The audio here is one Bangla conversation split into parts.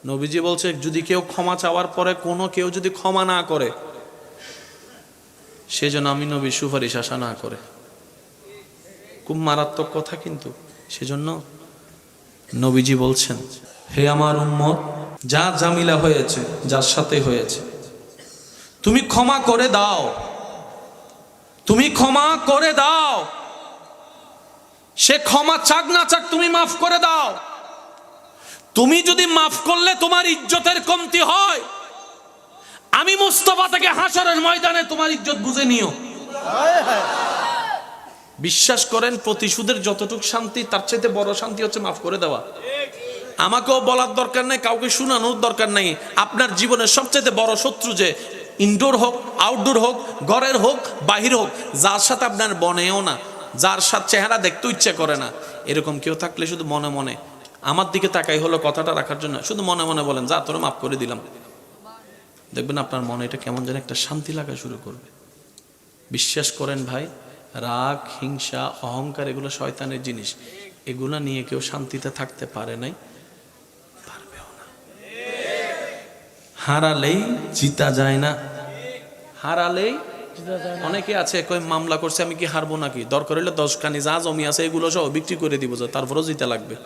নবীজি বলছে যদি কেউ ক্ষমা চাওয়ার পরে কোনো কেউ যদি ক্ষমা না করে, সেজন্য আমি নবীর সুপারিশ আশা না করে। খুব মারাত্মক কথা কিন্তু। সেজন্য নবীজি বলছেন, হে আমার উম্মত, যা জামিলা হয়েছে, যার সাথে হয়েছে, তুমি ক্ষমা করে দাও, তুমি ক্ষমা করে দাও। সে ক্ষমা চাক না চাক তুমি মাফ করে দাও। তুমি যদি মাফ করলে তোমার ইজ্জতের কমতি হয়, আমি মুস্তাফা থেকে হাসরের ময়দানে তোমার ইজ্জত বুঝে নিও। বিশ্বাস করেন, প্রতিশোধের যতটুকু শান্তি, তার চাইতে বড় শান্তি হচ্ছে মাফ করে দেওয়া। আমাকেও বলার দরকার নেই, কাউকে শোনানোর দরকার নেই। আপনার জীবনের সবচেয়ে বড় শত্রু যে ইনডোর হোক, আউটডোর হোক, ঘরের হোক, বাহির হোক, যার সাথে আপনার বনেও না, যার সাথে চেহারা দেখতে ইচ্ছে করে না, এরকম কেউ থাকলে শুধু মনে মনে আমার দিকে তাকাই হলো কথাটা রাখার জন্য, শুধু মনে মনে বলেন, যা তোরে মাফ করে দিলাম। দেখবেন আপনার মনে এটা কেমন যেন একটা শান্তি লাগা শুরু করবে। বিশ্বাস করেন ভাই, রাগ, হিংসা, অহংকার এগুলো শয়তানের জিনিস। এগুলো নিয়ে কেউ শান্তিতে থাকতে পারে নাই, পারবেও না। হারালেই জিতা যায় না, হারালেই অনেকে আছে কই মামলা করছে, আমি কি হারবো নাকি? দরকার হলে 10 খানি যা জমি আছে এগুলো সব বিক্রি করে দিব, তারপরও জিতে লাগবে।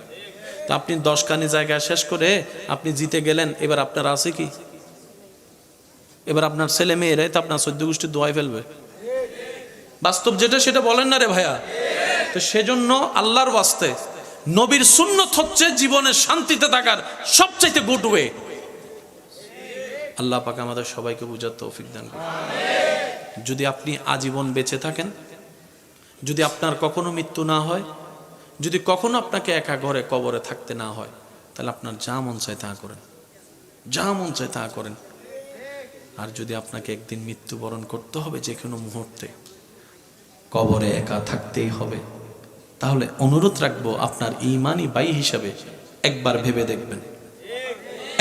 তো আপনি 10 খানি জায়গা শেষ করে আপনি জিতে গেলেন, এবার আপনার আছে কি? এবার আপনার ছেলে মেয়েরাই তো আপনার 14 গোষ্ঠী দোয়াই ফেলবে। বাস্তব যেটা সেটা বলেন না রে ভাইয়া। তো সেজন্য আল্লাহর ওয়াস্তে নবীর সুন্নত হচ্ছে জীবনে শান্তিতে থাকার সবচাইতে গুড ওয়ে। আল্লাহ পাক আমাদের সবাইকে বুঝার তৌফিক দান করুন। যদি আপনি আজীবন বেঁচে থাকেন, যদি আপনার কখনো মৃত্যু না হয়, যদি কখনো আপনাকে একা ঘরে কবরে থাকতে না হয়, তাহলে আপনার যা মন চায় তা করেন, যা মন চায় তা করেন। আর যদি আপনাকে একদিন মৃত্যুবরণ করতে হবে, যে কোনো মুহূর্তে কবরে একা থাকতেই হবে, তাহলে অনুরোধ রাখবো আপনার ঈমানি ভাই হিসাবে একবার ভেবে দেখবেন,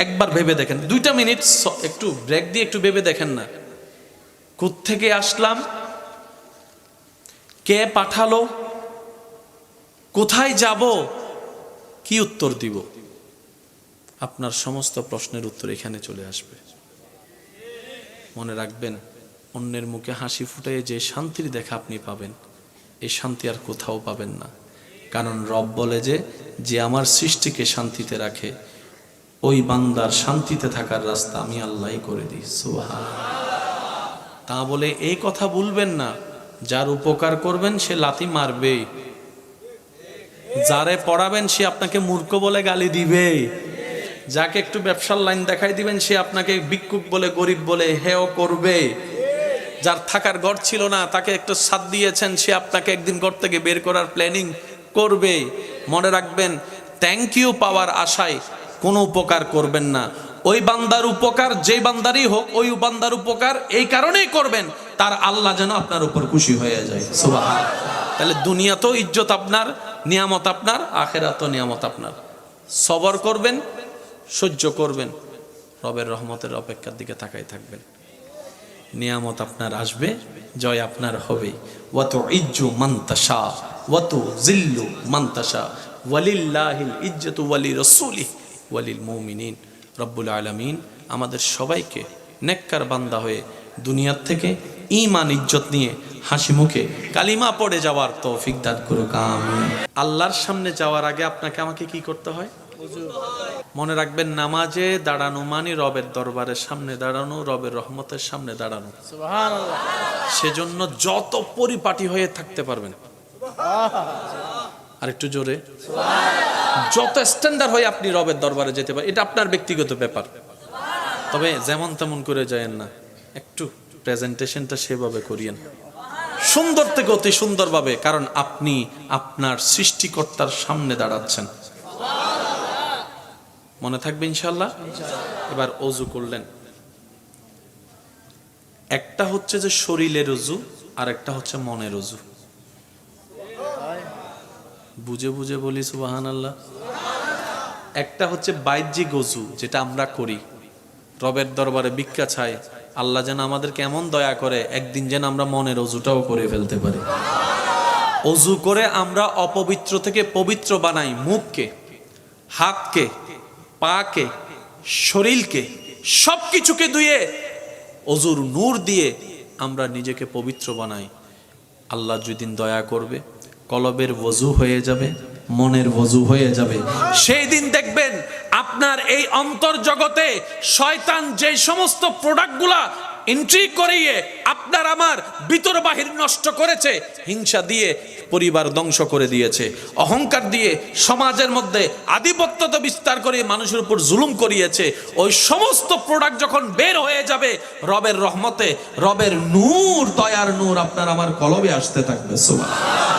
একবার ভেবে দেখেন। 2টা মিনিট একটু ব্রেক দিয়ে একটু ভেবে দেখেন না, কোত্থেকে আসলাম, কে পাঠালো, কোথায় যাব, কি উত্তর দিব? আপনার সমস্ত প্রশ্নের উত্তর এখানে চলে আসবে। মনে রাখবেন, অন্যের মুখে হাসি ফুটিয়ে যে শান্তির দেখা আপনি পাবেন, এই শান্তি আর কোথাও পাবেন না। কারণ রব বলে যে আমার সৃষ্টিকে শান্তিতে রাখে, ওই বান্দার শান্তিতে থাকার রাস্তা আমি আল্লাহই করে দিই। সুবহানাল্লাহ। তা বলে এই কথা ভুলবেন না, যার উপকার করবেন সে লাথি মারবে, যারে পড়াবেন সে আপনাকে মূর্খ বলে গালি দিবে, যাকে একটু ব্যবসার লাইন দেখাই দিবেন সে আপনাকে ভিক্ষুক বলে, গরিব বলে হেয় করবে। যার থাকার ঘর ছিল না, তাকে একটু ছাদ দিয়েছেন, সে আপনাকে একদিন ঘর থেকে বের করার প্ল্যানিং করবে। মনে রাখবেন, থ্যাংক ইউ পাওয়ার আশায় কোনো উপকার করবেন না। ওই বান্দার উপকার যেই বান্দারই হোক, ওই বান্দার উপকার এই কারণেই করবেন তার আল্লাহ যেন আপনার উপর খুশি হয়ে যায়। সুবহানাল্লাহ। তাহলে দুনিয়াতেও ইজ্জত আপনার, নিয়ামত আপনার, আখিরাতেও নিয়ামত আপনার। সবর করবেন, সহ্য করবেন, রবের রহমতের অপেক্ষার দিকে তাকাই থাকবেন। নিয়ামত আপনার আসবে, জয় আপনার হবে। ওয়াতু ইজ্জু মান তাশা ওয়াতু জিল্লু মান তাশা ওয়ালিল্লাহিল ইজ্জতু ওয়ালি রাসূলিহি ওয়ালিল মুমিনিন। রব্বুল আলামিন আমাদের সবাইকে নেককার বান্দা হয়ে দুনিয়ার থেকে ঈমান ইজ্জত নিয়ে হাসি মুখে কালিমা পড়ে যাওয়ার তৌফিক দান করুক, আমিন। আল্লাহর সামনে যাওয়ার আগে আপনাকে আমাকে কি করতে হয়? মনে রাখবেন, নামাজে দাঁড়ানো মানে রবের দরবারের সামনে দাঁড়ানো, রবের রহমতের সামনে দাঁড়ানো। সুবহানাল্লাহ। সেজন্য যত পরিপাটি হয়ে থাকতে পারবেন, আর একটু জোরে, যত স্ট্যান্ডার্ড হয়ে আপনি রবের দরবারে যেতে পারেন, এটা আপনার ব্যক্তিগত ব্যাপার। তবে যেমন তেমন করে যায়েন না, একটু প্রেজেন্টেশনটা সেভাবে করিয়েন, সুন্দর থেকে অতি সুন্দরভাবে, কারণ আপনি আপনার সৃষ্টিকর্তার সামনে দাঁড়াচ্ছেন। মনে থাকবে ইনশাআল্লাহ। এবার ওযু করলেন, একটা হচ্ছে যে শরীরের ওযু, আর একটা হচ্ছে মনের ওযু। বুঝে বুঝে বলি সুবহানাল্লাহ। একটা হচ্ছে বাহ্যিক ওযু, যেটা আমরা করি, রবের দরবারে ভিক্ষা চাই, আল্লাহ যেন আমাদেরকে এমন দয়া করে একদিন যেন আমরা মনের ওযুটাও করে ফেলতে পারি। ওযু করে আমরা অপবিত্র থেকে পবিত্র বানাই মুখকে, হাতকে, পাকে, শরীরকে সবকিছুকে ধুয়ে অজুর নূর দিয়ে আমরা নিজেকে পবিত্র বানাই। আল্লাহ যেদিন দয়া করবে, কলবের ওযু হয়ে যাবে, মনের ওযু হয়ে যাবে, সেই দিন দেখবেন আপনার এই অন্তর জগতে শয়তান যে সমস্ত প্রোডাক্টগুলা এন্ট্রি করিয়ে আপনার আমার ভিতর বাহির নষ্ট করেছে, হিংসা দিয়ে পরিবার ধ্বংস করে দিয়েছে, অহংকার দিয়ে সমাজের মধ্যে আধিপত্যতা বিস্তার করে মানুষের উপর জুলুম করিয়েছে, ওই সমস্ত প্রোডাক্ট যখন বের হয়ে যাবে রবের রহমতে, রবের নূর, দয়ার নূর আপনার আমার কলবে আসতে থাকবে। সুবহানাল্লাহ,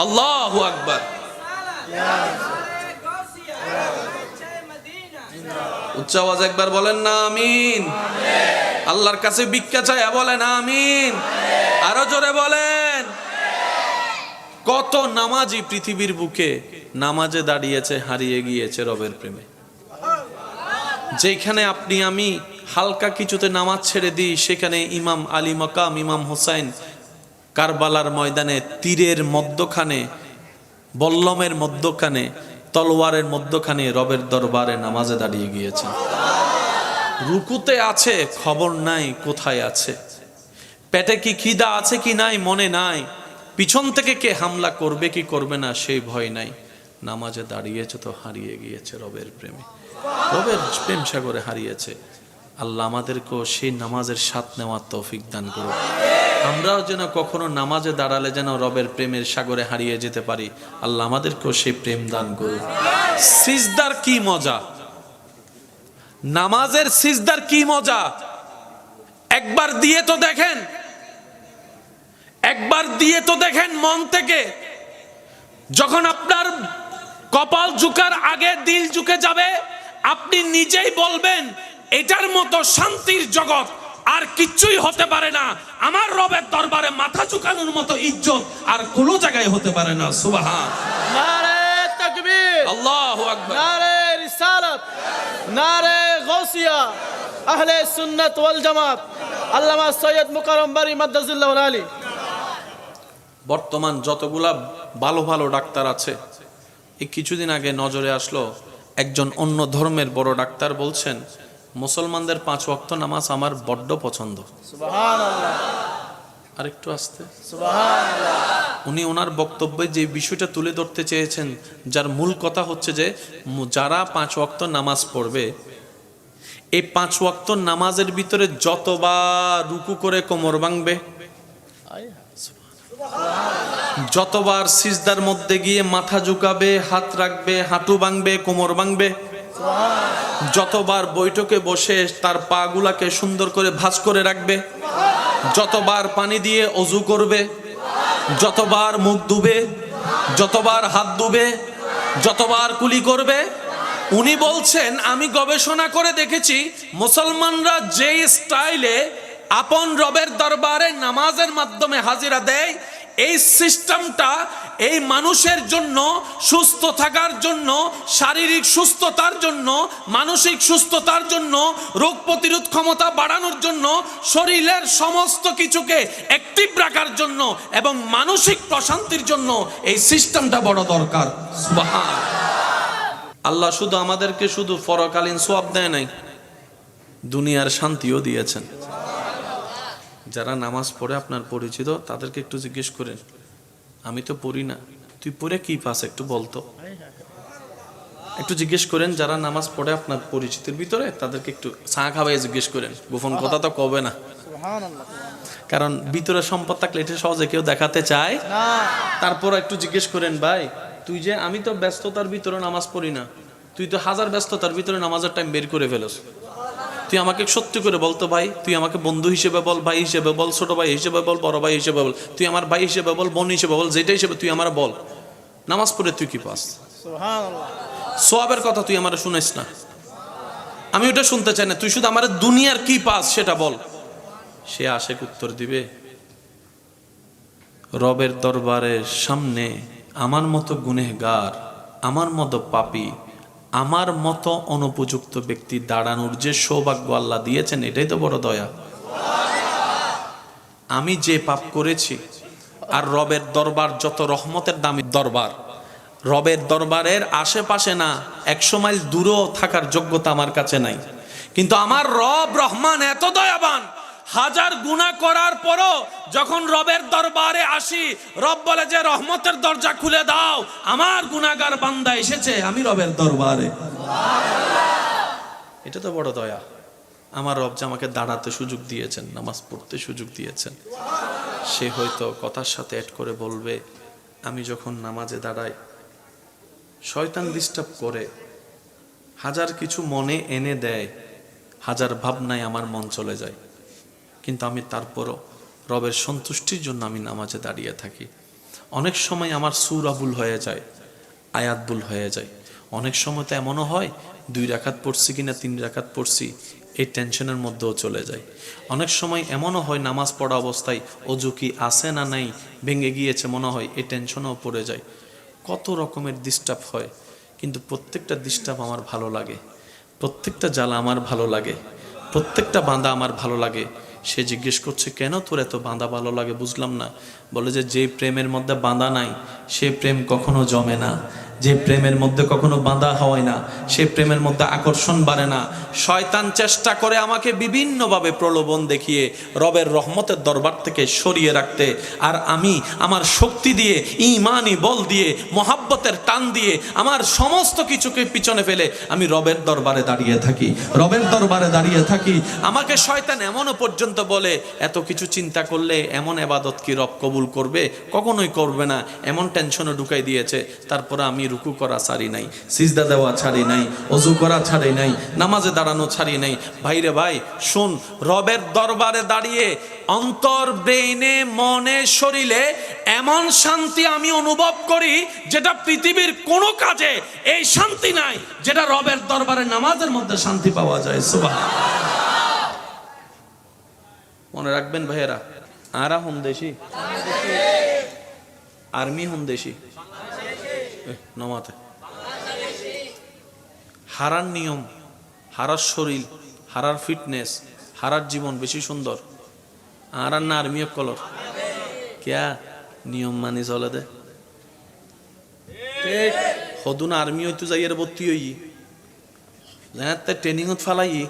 আল্লাহু আকবার। উচ্চ আওয়াজ একবার বলেন না আমিন। আল্লাহর কাছে ভিক্ষা চায় বলেন আমিন। আরো জোরে বলেন। কত নামাজি পৃথিবীর বুকে নামাজে দাঁড়িয়েছে, হারিয়ে গিয়েছে রবের প্রেমে। যেখানে আপনি আমি হালকা কিছুতে নামাজ ছেড়ে দিই, সেখানে ইমাম আলী মাকাম, ইমাম হোসাইন কারবালার ময়দানে তীরের মধ্যখানে, বল্লমের মধ্যখানে, তলোয়ারের মধ্যখানে রবের দরবারে নামাজে দাঁড়িয়ে গিয়েছে। রুকুতে আছে, খবর নাই কোথায় আছে, পেটে কি খিদা আছে কি নাই মনে নাই, পিছন থেকে কে হামলা করবে কি করবে না সেই ভয় নাই, নামাজে দাঁড়িয়েছে তো হারিয়ে গিয়েছে রবের প্রেমে, রবের প্রেম সাগরে হারিয়েছে। আল্লাহ আমাদেরকেও সেই নামাজের স্বাদ নেওয়ার তৌফিক দান করুন। আমরাও যেন কখনো নামাজে দাঁড়ালে যেন রবের প্রেমের সাগরে হারিয়ে যেতে পারি। আল্লাহ আমাদেরকেও সেই প্রেম দান করুন। সিজদার কি মজা, নামাজের সিজদার কি মজা, একবার দিয়ে তো দেখেন, একবার দিয়ে তো দেখেন মন থেকে। যখন আপনার কপাল ঝুঁকার আগে দিল ঝুঁকে যাবে, আপনি নিজেই বলবেন এটার মতো শান্তির জগৎ আর কিচ্ছুই হতে পারে না, আমার রবের দরবারে মাথা ঝুঁকানোর মতো ইজ্জত আর কোনো জায়গায় হতে পারে না। সুবহান, নারে তাকবীর, আল্লাহু আকবার, নারে রিসালাত, নারে গাউসিয়া, আহলে সুন্নাত ওয়াল জামাত, আল্লামা সৈয়দ মুকাররম বারী মাদ্দাজিল্লাহুল আলী। বর্তমান যতগুলা ভালো ভালো ডাক্তার আছে, এই কিছুদিন আগে নজরে আসলো একজন অন্য ধর্মের বড় ডাক্তার বলছেন মুসলমানদের 5 ওয়াক্ত নামাজ আমার বড্ড পছন্দ। সুবহানাল্লাহ, আরেকটু আসতে। সুবহানাল্লাহ। উনি ওনার বক্তব্যে যে বিষয়টা তুলে ধরতে চেয়েছেন, যার মূল কথা হচ্ছে যে যারা 5 ওয়াক্ত নামাজ পড়বে, এই 5 ওয়াক্ত নামাজের ভিতরে যতবার রুকু করে কোমর ভাঙবে, যতবার সিজদার মধ্যে গিয়ে মাথা ঝুঁকাবে, হাত রাখবে, হাঁটু ভাঙবে, কোমর ভাঙবে, যতবার বৈঠকে বসে তার পা গুলাকে সুন্দর করে ভাঁজ করে রাখবে, যতবার পানি দিয়ে অজু করবে, যতবার মুখ ধুবে, যতবার হাত ধুবে, যতবার কুলি করবে, উনি বলছেন আমি গবেষণা করে দেখেছি মুসলমানরা যে স্টাইলে আপন রবের দরবারে নামাজের মাধ্যমে হাজিরা দেয়, এই সিস্টেমটা এই মানুষের জন্য সুস্থ থাকার জন্য, শারীরিক সুস্থতার জন্য, মানসিক সুস্থতার জন্য, রোগ প্রতিরোধ ক্ষমতা বাড়ানোর জন্য, শরীরের সমস্ত কিছুকে অ্যাক্টিভ রাখার জন্য এবং মানসিক প্রশান্তির জন্য এই সিস্টেমটা বড় দরকার। সুবহান আল্লাহ শুধু আমাদেরকে শুধু পরকালীন সওয়াব দেয় নাই, দুনিয়ার শান্তিও দিয়েছেন। যারা নামাজ পড়ে আপনার পরিচিত, তাদেরকে একটু জিজ্ঞেস করেন, আমি তো পড়ি না, তুই পড়ে কি পাস একটু বলতো। একটু জিজ্ঞেস করেন যারা নামাজ পড়ে আপনার পরিচিতির ভিতরে, তাদেরকে একটু চা খাওয়াই জিজ্ঞেস করেন, গোপন কথা তো কবে না, কারণ ভিতরে সম্পদ থাকলে এটা সহজে কেউ দেখাতে চায় না। তারপর একটু জিজ্ঞেস করেন, ভাই তুই যে, আমি তো ব্যস্ততার ভিতরে নামাজ পড়ি না, তুই তো হাজার ব্যস্ততার ভিতরে নামাজের টাইম বের করে ফেলস, তুই আমাকে সত্যি করে বলতো ভাই, তুই আমাকে বন্ধু হিসেবে বল, ভাই হিসেবে বল, ছোট ভাই হিসেবে বল, বড় ভাই হিসেবে বল, তুই আমার ভাই হিসেবে বল, বোন হিসেবে বল, যেটা হিসেবে তুই আমার বল, নামাজ পড়ে তুই কি পাস? সুবহানাল্লাহ। সওয়াবের কথা তুই আমার শুনাইস না, আমি ওটা শুনতে চাই না, তুই শুধু আমার দুনিয়ার কি পাস সেটা বল। সে আশেক উত্তর দিবে, রবের দরবারের সামনে আমার মতো গুনেহগার, আমার মতো পাপী, আমার মতো অনুপযুক্ত ব্যক্তি দাঁড়ানোর যে সৌভাগ্য আল্লাহ দিয়েছেন, এটাই তো বড় দয়া। আমি যে পাপ করেছি, আর রবের দরবার যত রহমতের দামি দরবার, রবের দরবারের আশেপাশে না, 100 মাইল দূরেও থাকার যোগ্যতা আমার কাছে নাই, কিন্তু আমার রব রহমান এত দয়াবান, হাজার গুনাহ করার পরও যখন রবের দরবারে আসি, রব বলে যে রহমতের দরজা খুলে দাও, আমার গুনাহগার বান্দা এসেছে আমি রবের দরবারে। এটা তো বড় দয়া। আমার রব যে আমাকে দাঁড়াতে সুযোগ দিয়েছেন, নামাজ পড়তে সুযোগ দিয়েছেন। সে হয়তো কথার সাথে অ্যাড করে বলবে, আমি যখন নামাজে দাঁড়াই শয়তান ডিস্টার্ব করে, হাজার কিছু মনে এনে দেয়, হাজার ভাবনায় আমার মন চলে যায়, কিন্তু আমি তারপরও রবের সন্তুষ্টির জন্য আমি নামাজে দাঁড়িয়ে থাকি। অনেক সময় আমার সূরা ভুল হয়ে যায়, আয়াত ভুল হয়ে যায়, অনেক সময় তো এমনও হয় 2 রাকাত পড়ছি কিনা 3 রাকাত পড়ছি এই টেনশনের মধ্যেও চলে যায়। অনেক সময় এমনও হয় নামাজ পড়া অবস্থায় অজু কি আছে না নাই ভেঙে গিয়েছে মনে হয়, এই টেনশনেও পড়ে যায়। কত রকমের ডিস্টার্ব হয়, কিন্তু প্রত্যেকটা ডিস্টার্ব আমার ভালো লাগে, প্রত্যেকটা জ্বালা আমার ভালো লাগে, প্রত্যেকটা বাঁধা আমার ভালো লাগে। সে জিজ্ঞেস করছে, কেন তোর এত বাঁধা ভালো লাগে? বুঝলাম না। বলে যে প্রেমের মধ্যে বাঁধা নাই সে প্রেম কখনো জমে না, যে প্রেমের মধ্যে কখনো বাঁধা হয় না সে প্রেমের মধ্যে আকর্ষণ বাড়ে না। শয়তান চেষ্টা করে আমাকে বিভিন্নভাবে প্রলোভন দেখিয়ে রবের রহমতের দরবার থেকে সরিয়ে রাখতে, আর আমি আমার শক্তি দিয়ে, ঈমানি বল দিয়ে, মহাব্বতের টান দিয়ে আমার সমস্ত কিছুকে পিছনে ফেলে আমি রবের দরবারে দাঁড়িয়ে থাকি, রবের দরবারে দাঁড়িয়ে থাকি। আমাকে শয়তান এমনও পর্যন্ত বলে, এত কিছু চিন্তা করলে এমন ইবাদত কি রব কবুল করবে? কখনোই করবে না, এমন টেনশনে ঢুকাই দিয়েছে। তারপরে আমি রুকু করা ছাড়ি নাই, সিজদা দেওয়া ছাড়ি নাই, ওযু করা ছাড়ি নাই, নামাজে দাঁড়ানো ছাড়ি নাই। ভাইরে ভাই শুন, রবের দরবারে দাঁড়িয়ে অন্তর, ব্রেইনে, মনে, শরীরে এমন শান্তি আমি অনুভব করি যেটা পৃথিবীর কোনো কাজে এই শান্তি নাই, যেটা রবের দরবারে নামাজের মধ্যে শান্তি পাওয়া যায়। সুবহানাল্লাহ। মনে রাখবেন ভাইয়েরা, আরা হন দেশি, আর্মি হন দেশি, নমাতে হারার নিয়ম, হারার শরীর, হারার ফিটনেস, হারার জীবন বেশি সুন্দর আর না আর্মি কলর ক্যা নিয়ম মানি চলে দে। সদুন আর্মি হইতো যাই এর ভর্তি হই ট্রেনিং ফালাই,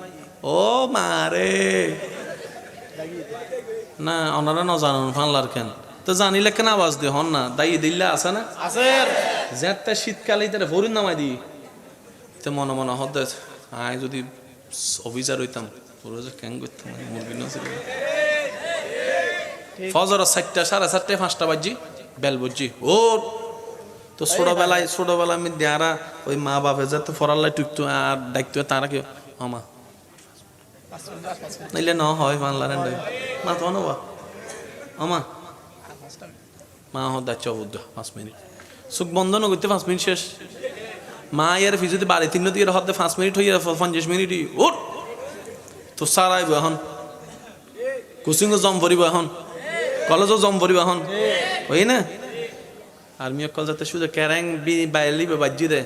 ও মারে না ওনারা ন জানান ফানলার কেন তো জানিলে কেন আওয়াজ দিয়ে হন না দায়ী দিল্লা আছে না আছে যেতে শীতকালে তারা ভরিন নামাই দিই তো মনে মনে হতে আয় যদি অফিসার হইতাম পুরো যে ক্যাং করতাম মুরগি নছিল ফজর 4টা 4:30 5টা বাজি বেল বুঝছি ও তো ছোটবেলায় আমি দেয়ারা ওই মা বাপে যাতে ফরাল্লাই টুকতো আর দায়িত্ব তারা কি আমা নাইলে ন হয় বাংলার মা তো নবা আমা মা হদা 5 মিনিট সুখ বন্ধ ন করতে 5 মিনিট শেষ মা এর ফি যদি বাড়ি 3 দিয়ে হতে 5 মিনিট হইয়া 50 মিনিট উঠ তো সারাইব এখন কোচিংও জম ভরিব এখন কলেজও জম ভরিব এখন ওই না আর্মি কল যাতে শুধু ক্যারাং বাইলি বাজি দে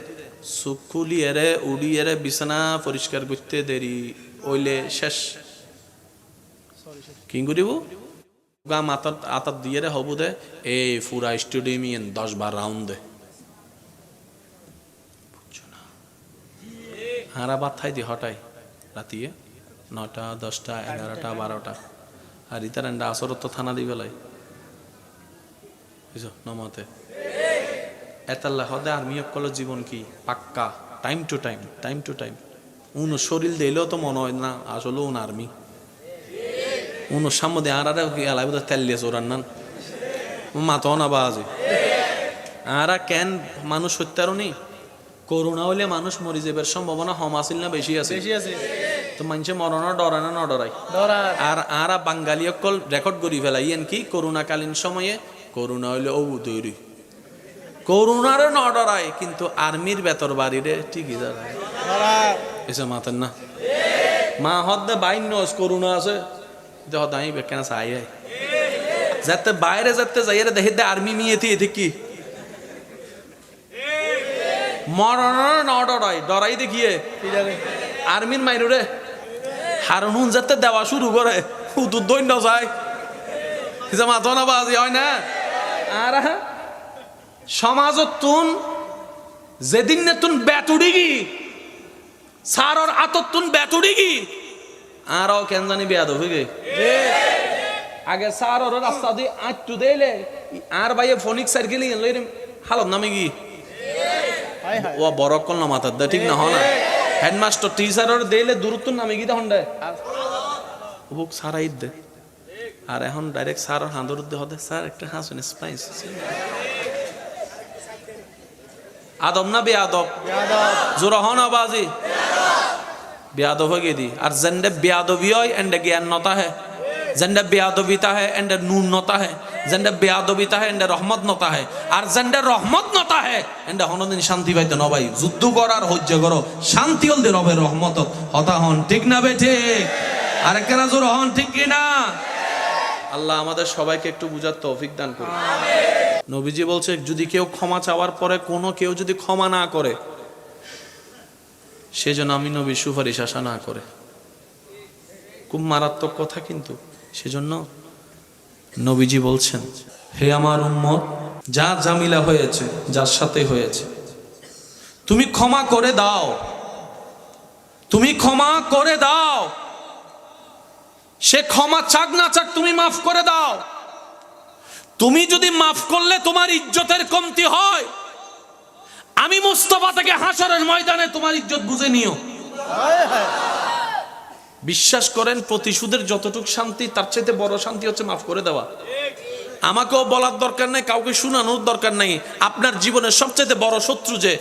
সুকুলি এরে উড়ি এরে বিছানা পরিষ্কার করতে দেরি ওইলে শেষ কি করিব গা মাথার আতার দিয়ে রে হবু দে এই পুরা স্টেডিয়াম 10-12 রাউন্ড দে হারা বাদ থাই দি হটাই রাতিয়ে 9টা 10টা 11টা 12টা আর ইতারেন্ডা আসর তো থানা দি বেলায় বুঝছো নমতে এতাল্লা হদে আর্মি কলেজ জীবন কি পাক্কা টাইম টু টাইম উন শরীর দিলেও তো মনে হয় না আসলে উন আর্মি উন সামনে আর এলাই বোধ তেল দিয়ে চোরান নান মাতো না বাজে আর কেন মানুষ হত্যারও নেই করোনা হইলে মানুষ মরি যাবার সম্ভাবনা কম আছিল না বেশি আছে তো মানুষে মরণও ডরায় না ডরাই আর আর বাঙালি অকল রেকর্ড করি ফেলাই কি করোনাকালীন সময়ে করোনা হইলে ও তৈরি করোনারে ন ডরায় কিন্তু আর্মির বেতর বাড়িরে ঠিকই দাঁড়ায় এসে মাতেন না মা হদ্দে বাইন নস করোনা আছে হদ আমি বেকেনা চাই যাতে বাইরে যাতে যাই দেখে দে আর্মি মিয়েতে এতে কি মরণের ন ডরাই ডরাই দেখিয়ে আর্মির মাইরে হারুন যাতে দেওয়া শুরু করে দৈন্য যায় মাথো না বাজি হয় না আর সমাজত তুন যেদিন নে তুন ব্যাট উড়িগি সারর আতত তুন ব্যাট উড়িগি আরও কেন জানি বেয়াদ হইগে আগে সারর রাস্তা দিয়ে আটটু দেলে আর ভাইয়ে ফোনিক সাইকেল লইরে হালত নামে কি ও বড় কল না মাথার দে ঠিক না হ না হেডমাস্টার টিচারের দেলে দূরত্ব নামে কি তখন দে বুক সারাই দে আর এখন ডাইরেক্ট স্যার হাঁদর দে হদে স্যার একটা হাসুন স্পাইস আদব না বেয়াদব জোরা হন আবাজি বেয়াদব হয়ে দি আর জেন্ডে বেয়াদবি হয় এন্ডে জ্ঞান নতা হে জেন্ডে বেয়াদবিতা হে এন্ডে নুন নতা হে জেন্ডে বেয়াদবিতা হে এন্ডে রহমত নতা হে আর জেন্ডে রহমত নতা হে এন্ডে হনদিন শান্তি পাইতে ন ভাই যুদ্ধ কর আর হজ্জ করো শান্তি হল দে রবের রহমত হতা হন ঠিক না বে ঠিক আর কেন জোর হন ঠিক কি না আল্লাহ আমাদের সবাইকে একটু বুঝার তৌফিক দান করুন নবীজি বলছে যদি কেউ ক্ষমা চাওয়ার পরে কোনো কেউ যদি ক্ষমা না করে সেজন্য আমি নবীর সুপারিশ আশা না করে খুব মারাত্মক কথা কিন্তু সেজন্য নবীজি বলছেন হে আমার উম্মত যা জামিলা হয়েছে যার সাথে হয়েছে তুমি ক্ষমা করে দাও তুমি ক্ষমা করে দাও সে ক্ষমা চাক না চাক তুমি মাফ করে দাও তুমি যদি মাফ করলে তোমার ইজ্জতের কমতি হয় আমি মুস্তাফা থেকে হাসরের ময়দানে তোমার ইজ্জত বুঝে নিও বিশ্বাস করেন প্রতিশোধের যতটুকু শান্তি তার চাইতে বড় শান্তি হচ্ছে মাফ করে দেওয়া আমাকেও বলার দরকার নাই কাউকে শোনানোর দরকার নাই আপনার জীবনের সবচেয়ে বড় শত্রু যে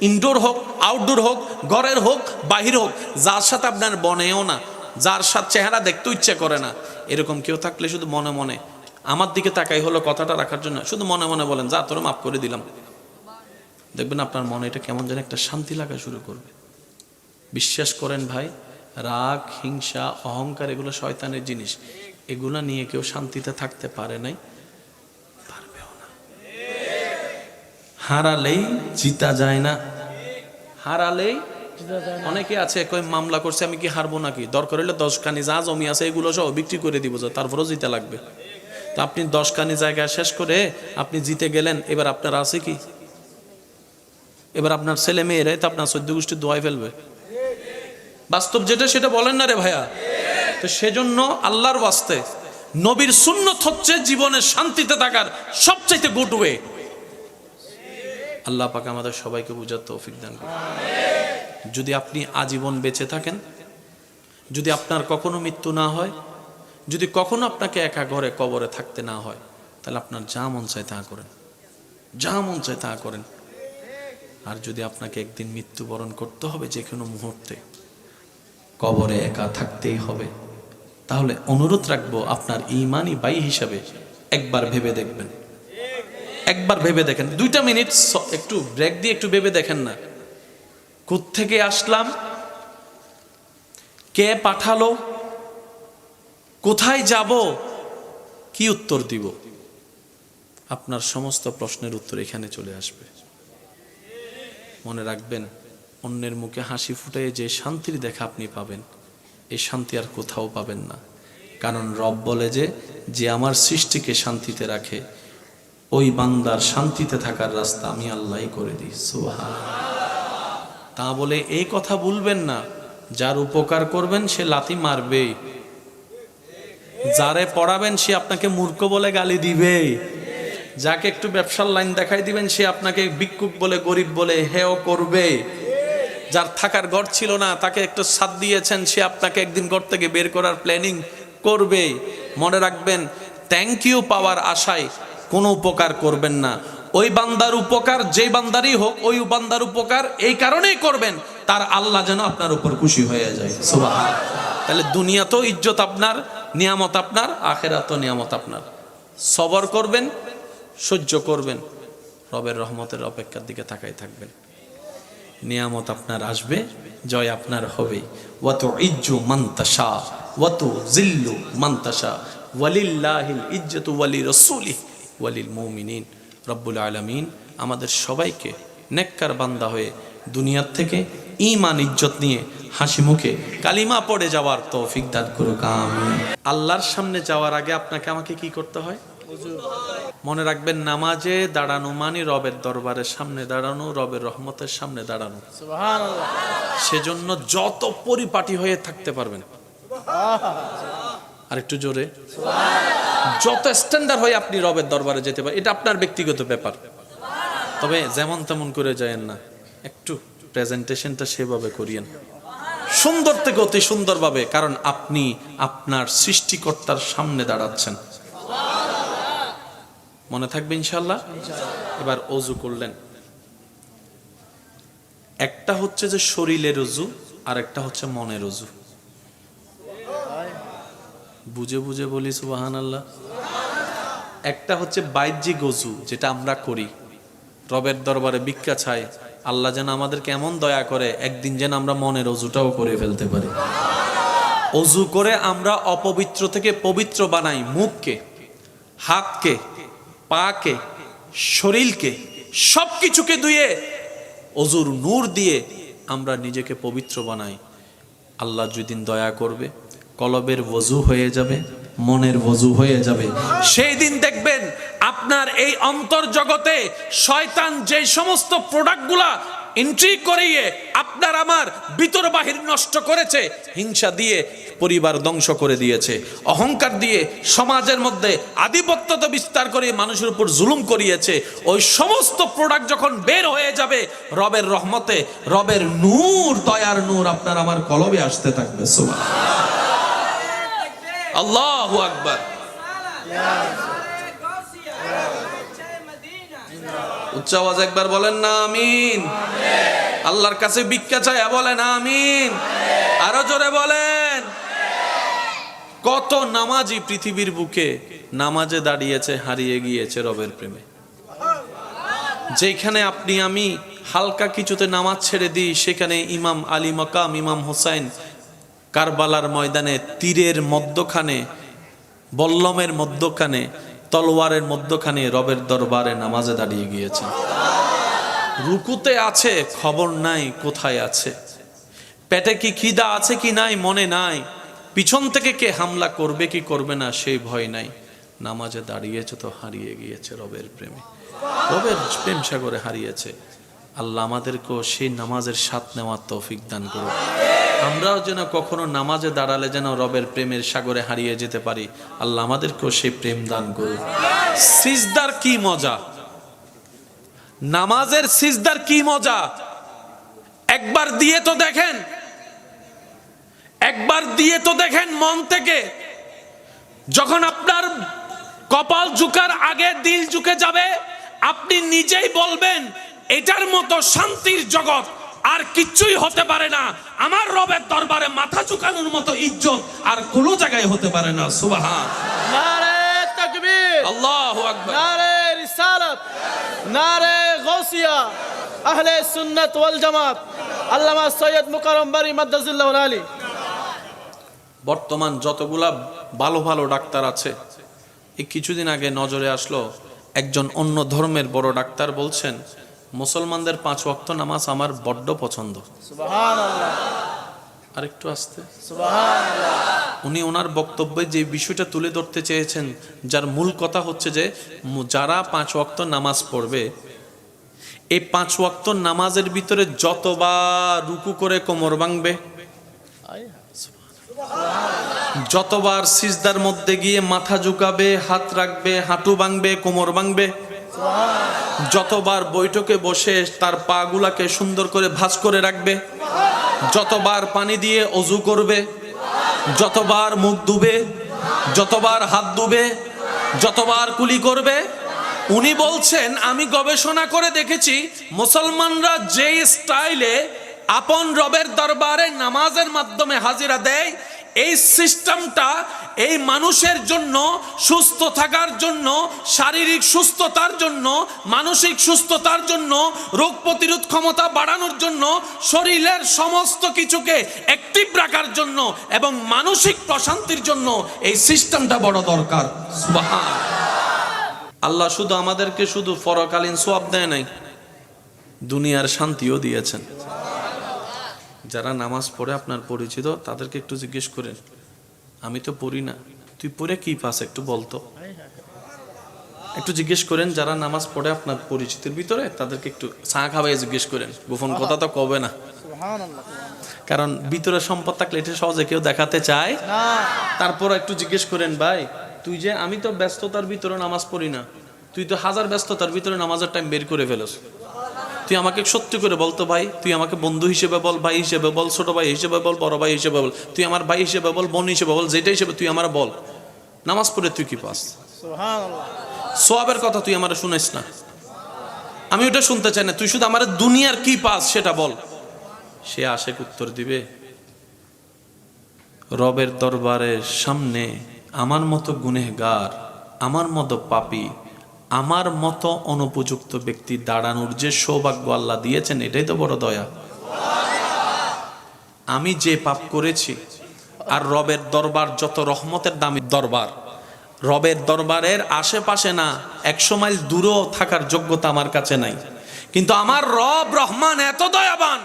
ইনডোর হোক আউটডোর হোক ঘরের হোক বাহির হোক যার সাথে আপনার বনেও না যার সাথে চেহারা দেখতে ইচ্ছে করে না এরকম কেউ থাকলে শুধু মনে মনে আমার দিকে তাকাই হলো কথাটা রাখার জন্য শুধু মনে মনে বলেন যা তোরা মাফ করে দিলাম দেখবেন আপনার মনে এটা কেমন যেন একটা শান্তি লাগা শুরু করবে বিশ্বাস করেন ভাই রাগ হিংসা অহংকার এগুলো শয়তানের জিনিস এগুলা নিয়ে কেউ শান্তিতে থাকতে পারে নাই পারবেও না হারালেই জিতা যায় না হারালেই অনেকে আছে কই মামলা করছে আমি কি হারবো নাকি দরকার হলে 10 খানি যা জমি আছে এগুলো সব বিক্রি করে দিব তারপরও জিতে লাগবে তো আপনি 10 খানি জায়গা শেষ করে আপনি জিতে গেলেন এবার আপনার আছে কি এবার আপনার ছেলে মেয়েরাই তো আপনার 14 গোষ্ঠী দোয়াই ফেলবে বাস্তব যেটা সেটা বলেন না রে ভাইয়া তো সেজন্য আল্লাহর ওয়াস্তে নবীর সুন্নত হচ্ছে জীবনে শান্তিতে থাকার সবচাইতে গুড ওয়ে আল্লাহ পাক আমাদের সবাইকে বুঝার তৌফিক দান করুন যদি আপনি আজীবন বেঁচে থাকেন যদি আপনার কখনো মৃত্যু না হয় যদি কখনো আপনাকে একা ঘরে কবরে থাকতে না হয় তাহলে আপনার যা মন চায় তা করেন যা মন চায় তা করেন আর যদি আপনাকে একদিন মৃত্যুবরণ করতে হবে যে কোনো মুহূর্তে কবরে একা থাকতেই হবে তাহলে অনুরোধ রাখবো আপনার ঈমানি ভাই হিসাবে একবার ভেবে দেখবেন একবার ভেবে দেখেন 2 মিনিট একটু ব্রেক দিয়ে একটু ভেবে দেখেন না কোত্থেকে আসলাম কে পাঠালো কোথায় যাব কি উত্তর দিব আপনার সমস্ত প্রশ্নের উত্তর এখানে চলে আসবে মনে রাখবেন অন্যের মুখে হাসি ফুটিয়ে যে শান্তির দেখা আপনি পাবেন এই শান্তি আর কোথাও পাবেন না কারণ রব বলে যে আমার সৃষ্টিকে শান্তিতে রাখে ওই বান্দার শান্তিতে থাকার রাস্তা আমি আল্লাহই করে দিই সুবহানাল্লাহ তা বলে এই কথা ভুলবেন না যার উপকার করবেন সে লাথি মারবে যারে পড়াবেন সে আপনাকে মূর্খ বলে গালি দিবে যাকে একটু ব্যবসার লাইন দেখাই দিবেন সে আপনাকে ভিক্ষুক বলে গরিব বলে হেও করবে যার থাকার ঘর ছিল না তাকে একটু সাথ দিয়েছেন সে আপনাকে একদিন ঘর থেকে বের করার প্ল্যানিং করবে মনে রাখবেন থ্যাংক ইউ পাওয়ার আশায় কোনো উপকার করবেন না ওই বান্দার উপকার যেই বান্দারই হোক ওই বান্দার উপকার এই কারণেই করবেন তার আল্লাহ যেন আপনার উপর খুশি হয়ে যায় সুবহানাল্লাহ তাহলে দুনিয়াতেও ইজ্জত আপনার নিয়ামত আপনার আখিরাতেও নিয়ামত আপনার সবর করবেন সহ্য করবেন রবের রহমতের অপেক্ষার দিকে তাকাই থাকবেন নিয়ামত আপনার আসবে জয় আপনার হবে ওয়াতু ইজ্জু মান তাশা ওয়াতু জিল্লু মান তাশা ওয়ালিল্লাহিল ইজ্জতু ওয়ালি রাসূলিহি ওয়ালিল মুমিনিন রব্বুল আলামিন আমাদের সবাইকে নেককার বান্দা হয়ে দুনিয়ার থেকে ঈমান ইজ্জত নিয়ে হাসি মুখে কালিমা পড়ে যাওয়ার তৌফিক দান করুক আমিন আল্লাহর সামনে যাওয়ার আগে আপনাকে আমাকে কি করতে হয় মনে রাখবেন, নামাজে দাঁড়ানো মানে রবের দরবারের সামনে দাঁড়ানো, রবের রহমতের সামনে দাঁড়ানো। সুবহানাল্লাহ। সেজন্য যত পরিপাটি হয়ে থাকতে পারবেন, আর একটু জোরে, যত স্ট্যান্ডার্ড হয়ে আপনি রবের দরবারে যেতে পারেন, এটা আপনার ব্যক্তিগত ব্যাপার। তবে যেমন তেমন করে যায়েন না, একটু প্রেজেন্টেশনটা সেভাবে করিয়েন, সুন্দর থেকে অতি সুন্দরভাবে, কারণ আপনি আপনার সৃষ্টিকর্তার সামনে দাঁড়াচ্ছেন। মনে থাকবে ইনশাআল্লাহ। এবার অজু করলেন, একটা হচ্ছে যে শরীরের অজু, আর একটা হচ্ছে মনের অজু। বুঝে বুঝে বলি সুবহানাল্লাহ। একটা হচ্ছে বাহ্যিক অজু, যেটা আমরা করি, রবের দরবারে ভিক্ষা চাই, আল্লাহ যেন আমাদের কেমন দয়া করে একদিন যেন আমরা মনের অজুটাও করে ফেলতে পারি। অজু করে আমরা অপবিত্র থেকে পবিত্র বানাই, মুখকে, হাতকে, পাকে, শরীরকে, সবকিছুকে ধুয়ে অজুর নূর দিয়ে আমরা নিজেকে পবিত্র বানাই। আল্লাহ যেদিন দয়া করবে, কলবের ওযু হয়ে যাবে, মনের ওযু হয়ে যাবে। সেই দিন দেখবেন আপনার এই অন্তর জগতে শয়তান যে সমস্ত প্রোডাক্টগুলা এন্ট্রি করিয়ে আপনার আমার ভিতর বাহির নষ্ট করেছে, হিংসা দিয়ে পরিবার ধ্বংস করে দিয়েছে, অহংকার দিয়ে সমাজের মধ্যে আধিপত্যতা বিস্তার করে মানুষের উপর জুলুম করিয়েছে, ওই সমস্ত প্রোডাক্ট যখন বের হয়ে যাবে, রবের রহমতে, রবের নূর, দয়ার নূর আপনার আমার কলবে আসতে থাকবে। সুবহানাল্লাহ, আল্লাহু আকবার। উচ্চ আওয়াজ একবার বলেন না আমিন। আল্লাহর কাছে ভিক্ষা চাই, বলেন আমিন। আরো জোরে বলেন। কত নামাজি পৃথিবীর বুকে নামাজে দাঁড়িয়েছে, হারিয়ে গিয়েছে রবের প্রেমে। যেখানে আপনি আমি হালকা কিছুতে নামাজ ছেড়ে দিই, সেখানে ইমাম আলী মাকাম, ইমাম হোসাইন কারবালার ময়দানে তীরের মধ্যখানে, বল্লমের মধ্যখানে, তলোয়ারের মধ্যখানে রবের দরবারে নামাজে দাঁড়িয়ে গিয়েছে। রুকুতে আছে, খবর নাই কোথায় আছে, পেটে কি খিদা আছে কি নাই মনে নাই, পিছন থেকে কে হামলা করবে কি করবে না সেই ভয় নাই, নামাজে দাঁড়িয়েছে তো হারিয়ে গিয়েছে রবের প্রেমে, রবের প্রেম সাগরে হারিয়েছে। আল্লাহ আমাদেরকেও সেই নামাজের স্বাদ নেওয়ার তৌফিক দান করুন। আমরাও যেন কখনো নামাজে দাঁড়ালে যেন রবের প্রেমের সাগরে হারিয়ে যেতে পারি। আল্লাহ আমাদেরকেও সেই প্রেম দান করুন। সিজদার কি মজা, নামাজের সিজদার কি মজা, একবার দিয়ে তো দেখেন, একবার দিয়ে তো দেখেন মন থেকে। যখন আপনার কপাল ঝুঁকার আগে দিল ঝুঁকে যাবে, আপনি নিজেই বলবেন এটার মতো শান্তির জগৎ আর কিচ্ছুই হতে পারে না, আমার রবের দরবারে মাথা ঝুঁকানোর মতো ইজ্জত আর কোনো জায়গায় হতে পারে না। সুবহান, নারে তাকবীর, আল্লাহু আকবার, নারে রিসালাত, নারে গাউসিয়া, আহলে সুন্নাত ওয়াল জামাত, আল্লামা সৈয়দ মুকাররম বারী মাদ্দাজিল্লাহুল আলী। বর্তমান যতগুলা ভালো ভালো ডাক্তার আছে, এই কিছুদিন আগে নজরে আসলো একজন অন্য ধর্মের বড় ডাক্তার বলছেন, মুসলমানদের 5 ওয়াক্ত নামাজ আমার বড্ড পছন্দ। সুবহানাল্লাহ, আরেকটু আসতে। সুবহানাল্লাহ। উনি ওনার বক্তব্যে যে বিষয়টা তুলে ধরতে চেয়েছেন, যার মূল কথা হচ্ছে যে যারা 5 ওয়াক্ত নামাজ পড়বে, এই 5 ওয়াক্ত নামাজের ভিতরে যতবার রুকু করে কোমর ভাঙবে, যতবার সিজদার মধ্যে গিয়ে মাথা ঝুঁকাবে, হাত রাখবে, হাঁটু ভাঙবে, কোমর ভাঙবে, যতবার বৈঠকে বসে তার পা গুলাকে সুন্দর করে ভাঁজ করে রাখবে, যতবার পানি দিয়ে অজু করবে, যতবার মুখ ধুবে, যতবার হাত ধুবে, যতবার কুলি করবে, উনি বলছেন আমি গবেষণা করে দেখেছি মুসলমানরা যে স্টাইলে আপন রবের দরবারে নামাজের মাধ্যমে হাজিরা দেয়, এই সিস্টেমটা এই মানুষের জন্য সুস্থ থাকার জন্য, শারীরিক সুস্থতার জন্য, মানসিক সুস্থতার জন্য, রোগ প্রতিরোধ ক্ষমতা বাড়ানোর জন্য, শরীরের সমস্ত কিছুকে অ্যাক্টিভ রাখার জন্য এবং মানসিক প্রশান্তির জন্য এই সিস্টেমটা বড় দরকার। সুবহান আল্লাহ শুধু আমাদেরকে শুধু পরকালীন সওয়াব দেয় নাই, দুনিয়ার শান্তিও দিয়েছেন। যারা নামাজ পড়ে আপনার পরিচিত, তাদেরকে একটু জিজ্ঞেস করেন, আমি তো পড়ি না, তুই পড়ে কি পাস একটু বলতো। একটু জিজ্ঞেস করেন যারা নামাজ পড়ে আপনার পরিচিতির ভিতরে, তাদেরকে একটু চা খাওয়াই জিজ্ঞেস করেন, গোপন কথা তো কবে না, কারণ ভিতরে সম্পদ থাকলে এটা সহজে কেউ দেখাতে চায় না। তারপর একটু জিজ্ঞেস করেন, ভাই তুই যে, আমি তো ব্যস্ততার ভিতরে নামাজ পড়ি না, তুই তো হাজার ব্যস্ততার ভিতরে নামাজের টাইম বের করে ফেলস, তুই আমাকে সত্যি করে বলতো ভাই, তুই আমাকে বন্ধু হিসেবে বল, ভাই হিসেবে বল, ছোট ভাই হিসেবে বল, বড় ভাই হিসেবে বল, তুই আমার ভাই হিসেবে বল, বোন হিসেবে বল, যেটা হিসেবে তুই আমার বল, নামাজ পড়ে তুই কি পাস? সুবহানাল্লাহ। সওয়াবের কথা তুই আমার শুনাইস না, আমি ওটা শুনতে চাই না, তুই শুধু আমার দুনিয়ার কি পাস সেটা বল। সে আশেক উত্তর দিবে, রবের দরবারের সামনে আমার মতো গুনেহগার, আমার মতো পাপী, আমার মতো অনুপযুক্ত ব্যক্তি দাঁড়ানোর যে সৌভাগ্য আল্লাহ দিয়েছেন, এটাই তো বড় দয়া। আমি যে পাপ করেছি, আর রবের দরবার যত রহমতের দামি দরবার, রবের দরবারের আশেপাশে না 100 মাইল দূরেও থাকার যোগ্যতা আমার কাছে নাই, কিন্তু আমার রব রহমান এত দয়াবান,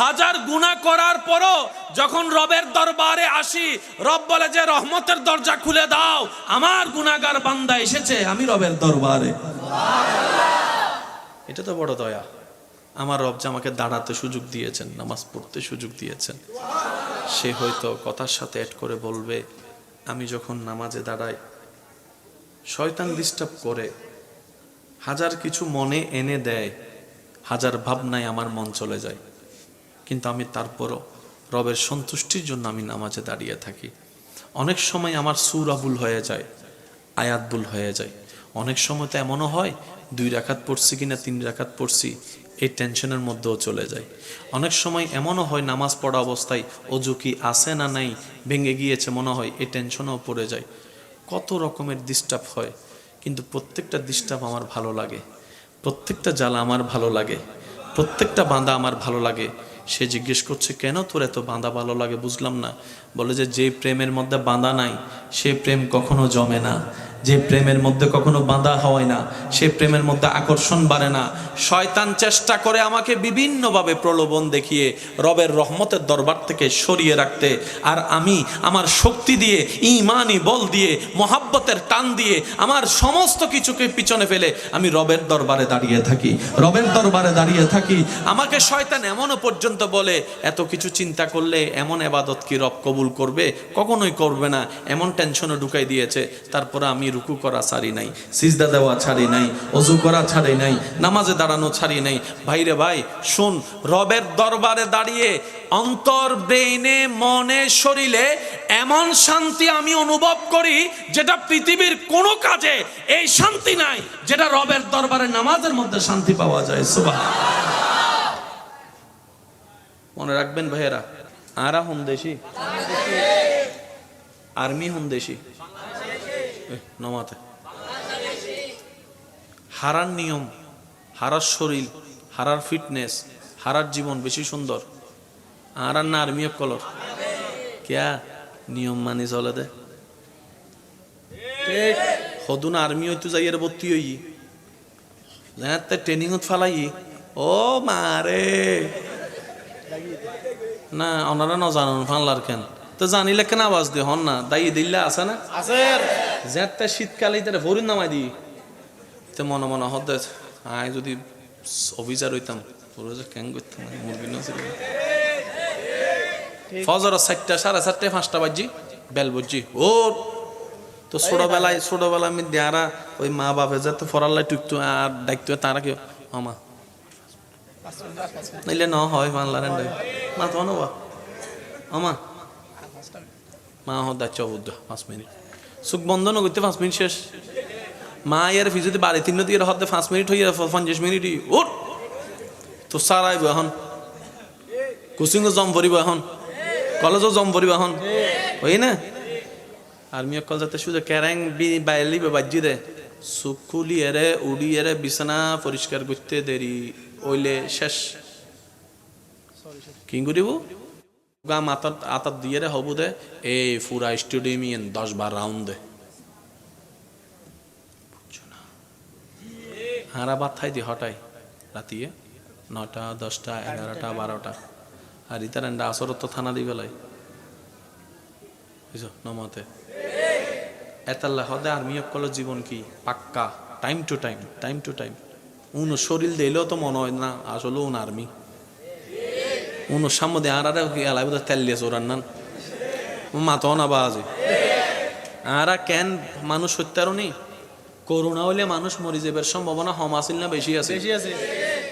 হাজার গুনাহ করার পরও যখন রবের দরবারে আসি, রব বলে যে রহমতের দরজা খুলে দাও, আমার গুনাহগার বান্দা এসেছে আমি রবের দরবারে। এটা তো বড় দয়া। আমার রব যে আমাকে দাঁড়াতে সুযোগ দিয়েছেন, নামাজ পড়তে সুযোগ দিয়েছেন। সে হয়তো কথার সাথে অ্যাড করে বলবে, আমি যখন নামাজে দাঁড়াই শয়তান ডিস্টার্ব করে, হাজার কিছু মনে এনে দেয়, হাজার ভাবনায় আমার মন চলে যায়, কিন্তু আমি তারপরও রবের সন্তুষ্টির জন্য আমি নামাজে দাঁড়িয়ে থাকি। অনেক সময় আমার সূরা ভুল হয়ে যায়, আয়াত ভুল হয়ে যায়, অনেক সময় তো এমনও হয় 2 রাকাত পড়ছি কিনা 3 রাকাত পড়ছি এই টেনশনের মধ্যেও চলে যায়। অনেক সময় এমনও হয় নামাজ পড়া অবস্থায় অজু কি আছে না নাই, ভেঙে গিয়েছে মনে হয়, এই টেনশনেও পড়ে যায়। কত রকমের ডিস্টার্ব হয়, কিন্তু প্রত্যেকটা ডিস্টার্ব আমার ভালো লাগে, প্রত্যেকটা জ্বালা আমার ভালো লাগে, প্রত্যেকটা বাঁধা আমার ভালো লাগে। সে জিজ্ঞেস করছে, কেন তোর এত বাঁধা ভালো লাগে? বুঝলাম না। বলে যে প্রেমের মধ্যে বাঁধা নাই সে প্রেম কখনো জমে না, যে প্রেমের মধ্যে কখনো বাঁধা হয় না সে প্রেমের মধ্যে আকর্ষণ বাড়ে না। শয়তান চেষ্টা করে আমাকে বিভিন্নভাবে প্রলোভন দেখিয়ে রবের রহমতের দরবার থেকে সরিয়ে রাখতে, আর আমি আমার শক্তি দিয়ে, ঈমানি বল দিয়ে, মহাব্বতের টান দিয়ে আমার সমস্ত কিছুকে পিছনে ফেলে আমি রবের দরবারে দাঁড়িয়ে থাকি, রবের দরবারে দাঁড়িয়ে থাকি। আমাকে শয়তান এমনও পর্যন্ত বলে, এত কিছু চিন্তা করলে এমন ইবাদত কি রব কবুল করবে? কখনোই করবে না, এমন টেনশনে ঢুকাই দিয়েছে। তারপরে আমি রুকু করা ছাড়ি নাই, সিজদা দেওয়া ছাড়ি নাই, ওযু করা ছাড়ি নাই, নামাজে দাঁড়ানো ছাড়ি নাই। ভাইরে ভাই শুন, রবের দরবারে দাঁড়িয়ে অন্তর, ব্রেইনে, মনে, শরীরে এমন শান্তি আমি অনুভব করি যেটা পৃথিবীর কোনো কাজে এই শান্তি নাই, যেটা রবের দরবারে নামাজের মধ্যে শান্তি পাওয়া যায়। সুবহানাল্লাহ। মনে রাখবেন ভাইয়েরা, আরা হুম দেশি, আর্মি হুম দেশি, নমাতে হারার নিয়ম, হারার শরীর, হারার ফিটনেস, হারার জীবন বেশি সুন্দর আর না আর্মি কলর ক্যা নিয়ম মানি চলে দে হদুন আর্মি হইতো যাইয়ের ভর্তি হই ট্রেনিং ফালাই ও মারে না ওনারা ন জানুন ফানলার কেন তো জানিলে কেন আওয়াজ দিয়ে হন না দায়ী দিল্লা আছে না আছে যেতে শীতকালে তারা ভরিন নামাই দিই তো মনে মনে হতে আয় যদি অফিসার হইতাম কেন করতাম মুরগি নছিল ফজর 4টা 4:30 5টা বাজি বেল বুঝছি ও তো ছোটবেলায় আমি দেয়ারা ওই মা বাপে যাতে ফরাল্লাই টুকতো আর ডাকতো তারা কেউ আমা নাইলে ন হয় বাংলার মা তো নবা আমা মা হদা 5 মিনিট চোখ বন্ধ নগরতে 5 মিনিট শেষ মা এর ফিজুতে বাড়ি 3 দিয়ে হতে 5 মিনিট হইয়া 50 মিনিটই উঠ তো সারাইব এখন কোচিং জম ভরিব এখন কলেজও জম ভরিব এখন হই না আর্মি অকল যাতে শুধু ক্যারাং বাইলিবে বাজি দে সুকুলি এরে উড়ি এরে বিছানা পরিষ্কার করতে দেরি ওইলে শেষ কি করিব গা মাথার আতার দিয়ে রে হবু দে এই পুরা স্টেডিয়াম 10-12 রাউন্ড দে হারা বাদ খাই দি হটাই রাতিয়ে 9টা 10টা 11টা 12টা আর ইতার আসর তো থানা দিবে লাই বুঝছো নমতে এতাল্লা হদে আর্মি অকল জীবন কি পাক্কা টাইম টু টাইম উনো শরীর দিলেও তো মনে হয় না আসলে উন আর্মি উনো সামনে আর এলাই বোধ তেল দিয়ে চোরান নান মাথাও না বাজে আরা কেন মানুষ হত্যারও নেই করোনা হইলে মানুষ মরি যাবার সম্ভাবনা কম আছিল না বেশি আছে বেশি আছে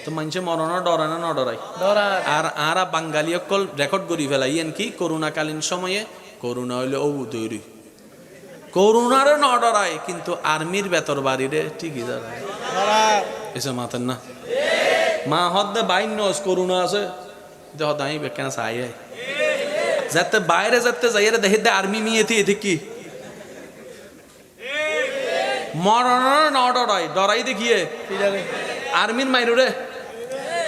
তো মানুষে মরণ ডরায় না ন ডরায় ডরায় আর আরা বাঙালি অকল রেকর্ড করি ফেলাই এন কি করোনাকালীন সময়ে করোনা হইলে ও তৈরি করোনারও ন ডরায় কিন্তু আর্মির বেতর বাড়িরে ঠিকই দাঁড়ায় ডরায় এসে মাতেন না মা হদ্দে বাইন নস করোনা আছে দেহ দাই বেকেন চাই যাতে বাইরে যাতে যাইরে দেখে দে আর্মি মিয়েতি এতে কি মরণের ন ডরাই ডরাই দেখিয়ে কি জানি আর্মির মাইরে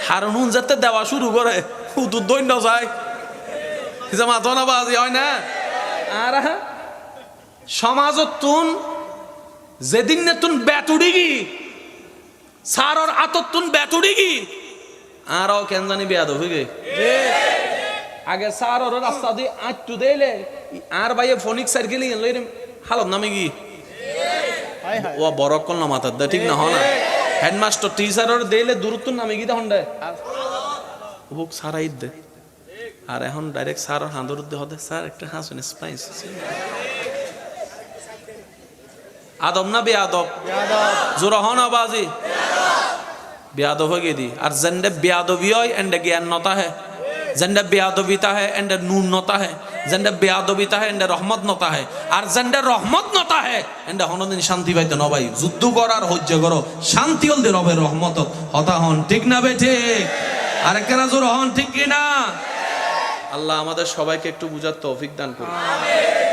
হারুন যাতে দেওয়া শুরু করে হুতুর দৈন্য যায় যে মাথা না বাজি হয় না আর সমাজত তুন যেদিন নে তুন বেতুড়ি গি সারর আতত তুন বেতুড়ি গি আরও কেন জানি বেয়াদ হয়ে আগে সারর রাস্তা দিয়ে আটটু দেলে আর ভাইয়ে ফোনিক সার্কেল লই হালত নামে গি হাই হাই ও বড় কল না মাথার দে ঠিক না হয় না হেডমাস্টার টিচারের দেলে দূরত্ব নামে গি তখন হোক সারাই দে আর এখন ডাইরেক্ট স্যার হাঁদর দে হতে স্যার একটা হাসুন স্পাইস আদব না বেয়াদব জোর হন আবাজি বেয়াদব হয়ে গেদি আর জেন্ডে বেয়াদবি হয় এন্ডে জ্ঞান নতা है জেন্ডে বেয়াদবিতা है এন্ডে নূর নতা है জেন্ডে বেয়াদবিতা है এন্ডে রহমত নতা है আর জেন্ডে রহমত নতা है এন্ডে হনদিন শান্তি পাইতে ন ভাই যুদ্ধ করার হজ্জ করো শান্তি হল দে রবের রহমত হতা হন ঠিক না বে ঠিক আর কেনা জোর হন ঠিক কি না আল্লাহ আমাদের সবাইকে একটু বুঝার তৌফিক দান করুন